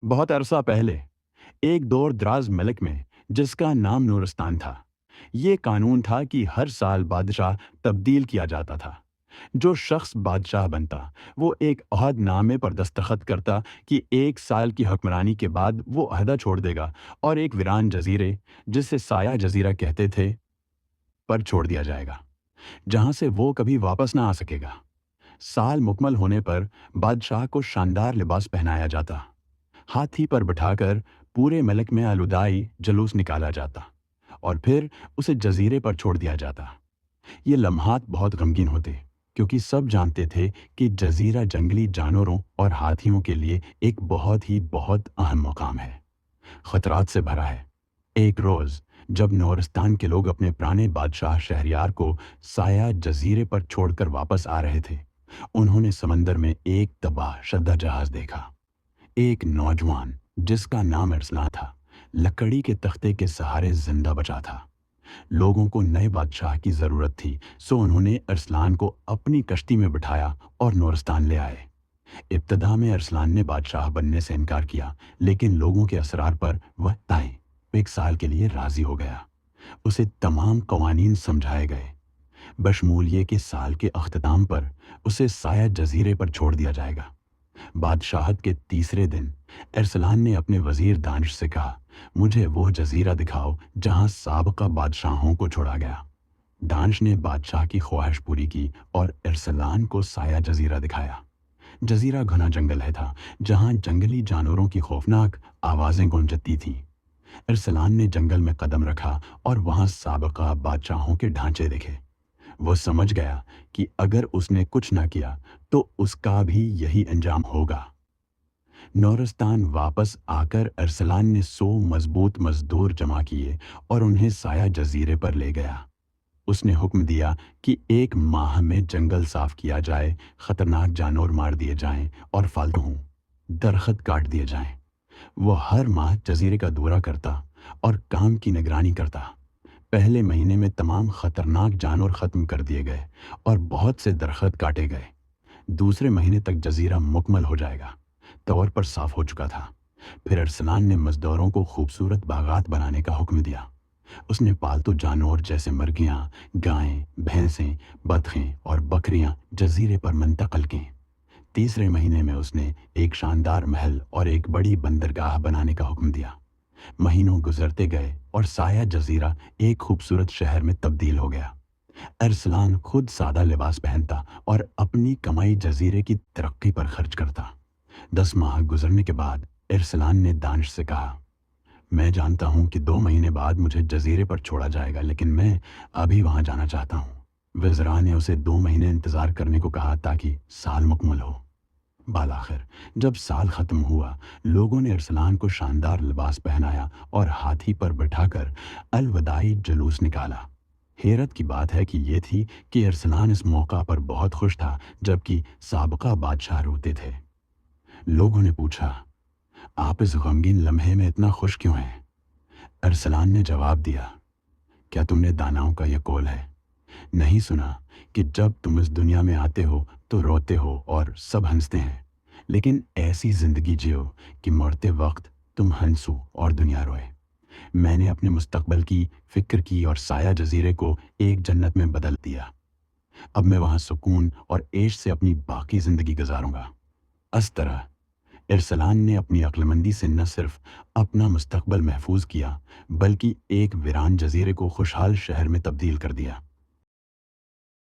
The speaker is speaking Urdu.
بہت عرصہ پہلے ایک دور دراز ملک میں جس کا نام نورستان تھا۔ یہ قانون تھا کہ ہر سال بادشاہ تبدیل کیا جاتا تھا۔ جو شخص بادشاہ بنتا وہ ایک عہد نامے پر دستخط کرتا کہ 1 سال کی حکمرانی کے بعد وہ عہدہ چھوڑ دے گا اور ایک ویران جزیرے جسے سایہ جزیرہ کہتے تھے پر چھوڑ دیا جائے گا، جہاں سے وہ کبھی واپس نہ آ سکے گا۔ سال مکمل ہونے پر بادشاہ کو شاندار لباس پہنایا جاتا، ہاتھی پر بٹھا کر پورے ملک میں الوداعی جلوس نکالا جاتا اور پھر اسے جزیرے پر چھوڑ دیا جاتا۔ یہ لمحات بہت غمگین ہوتے کیونکہ سب جانتے تھے کہ جزیرہ جنگلی جانوروں اور ہاتھیوں کے لیے ایک بہت اہم مقام ہے، خطرات سے بھرا ہے۔ ایک روز جب نورستان کے لوگ اپنے پرانے بادشاہ شہریار کو سایہ جزیرے پر چھوڑ کر واپس آ رہے تھے، انہوں نے سمندر میں ایک تباہ شدہ جہاز دیکھا۔ ایک نوجوان جس کا نام ارسلان تھا لکڑی کے تختے کے سہارے زندہ بچا تھا۔ لوگوں کو نئے بادشاہ کی ضرورت تھی، سو انہوں نے ارسلان کو اپنی کشتی میں بٹھایا اور نورستان لے آئے۔ ابتدا میں ارسلان نے بادشاہ بننے سے انکار کیا، لیکن لوگوں کے اصرار پر وہ 1 سال کے لیے راضی ہو گیا۔ اسے تمام قوانین سمجھائے گئے، بشمول یہ کہ سال کے اختتام پر اسے سایہ جزیرے پر چھوڑ دیا جائے گا۔ بادشاہت کے تیسرے دن ارسلان نے اپنے وزیر دانش سے کہا، مجھے وہ جزیرہ دکھاؤ جہاں سابقہ بادشاہوں کو چھوڑا گیا۔ دانش نے بادشاہ کی خواہش پوری کی اور ارسلان کو سایہ جزیرہ دکھایا۔ جزیرہ گھنا جنگل ہے تھا جہاں جنگلی جانوروں کی خوفناک آوازیں گونجتی تھیں۔ ارسلان نے جنگل میں قدم رکھا اور وہاں سابقہ بادشاہوں کے ڈھانچے دیکھے۔ وہ سمجھ گیا کہ اگر اس نے کچھ نہ کیا تو اس کا بھی یہی انجام ہوگا۔ نورستان واپس آ کر ارسلان نے 100 مضبوط مزدور جمع کیے اور انہیں سایہ جزیرے پر لے گیا۔ اس نے حکم دیا کہ 1 ماہ میں جنگل صاف کیا جائے، خطرناک جانور مار دیے جائیں اور فالتو درخت کاٹ دیے جائیں۔ وہ ہر ماہ جزیرے کا دورہ کرتا اور کام کی نگرانی کرتا۔ پہلے مہینے میں تمام خطرناک جانور ختم کر دیے گئے اور بہت سے درخت کاٹے گئے۔ دوسرے مہینے تک جزیرہ مکمل ہو جائے گا، طور پر صاف ہو چکا تھا۔ پھر ارسلان نے مزدوروں کو خوبصورت باغات بنانے کا حکم دیا۔ اس نے پالتو جانور جیسے مرغیاں، گائیں، بھینسیں، بطخیں اور بکریاں جزیرے پر منتقل کیں۔ تیسرے مہینے میں اس نے ایک شاندار محل اور ایک بڑی بندرگاہ بنانے کا حکم دیا۔ مہینوں گزرتے گئے اور سایہ جزیرہ ایک خوبصورت شہر میں تبدیل ہو گیا۔ ارسلان خود سادہ لباس پہنتا اور اپنی کمائی جزیرے کی ترقی پر خرچ کرتا۔ 10 ماہ گزرنے کے بعد ارسلان نے دانش سے کہا، میں جانتا ہوں کہ 2 مہینے بعد مجھے جزیرے پر چھوڑا جائے گا، لیکن میں ابھی وہاں جانا چاہتا ہوں۔ وزراء نے اسے 2 مہینے انتظار کرنے کو کہا تاکہ سال مکمل ہو۔ بالآخر جب سال ختم ہوا، لوگوں نے ارسلان کو شاندار لباس پہنایا اور ہاتھی پر بٹھا کر الوداعی جلوس نکالا۔ حیرت کی بات ہے کہ یہ تھی کہ ارسلان اس موقع پر بہت خوش تھا جبکہ سابقہ بادشاہ روتے تھے۔ لوگوں نے پوچھا، آپ اس غمگین لمحے میں اتنا خوش کیوں ہیں؟ ارسلان نے جواب دیا، کیا تم نے داناؤں کا یہ قول ہے نہیں سنا کہ جب تم اس دنیا میں آتے ہو تو روتے ہو اور سب ہنستے ہیں، لیکن ایسی زندگی جیو کہ مرتے وقت تم ہنسو اور دنیا روئے۔ میں نے اپنے مستقبل کی فکر کی اور سایہ جزیرے کو ایک جنت میں بدل دیا۔ اب میں وہاں سکون اور عیش سے اپنی باقی زندگی گزاروں گا۔ اس طرح ارسلان نے اپنی عقلمندی سے نہ صرف اپنا مستقبل محفوظ کیا بلکہ ایک ویران جزیرے کو خوشحال شہر میں تبدیل کر دیا۔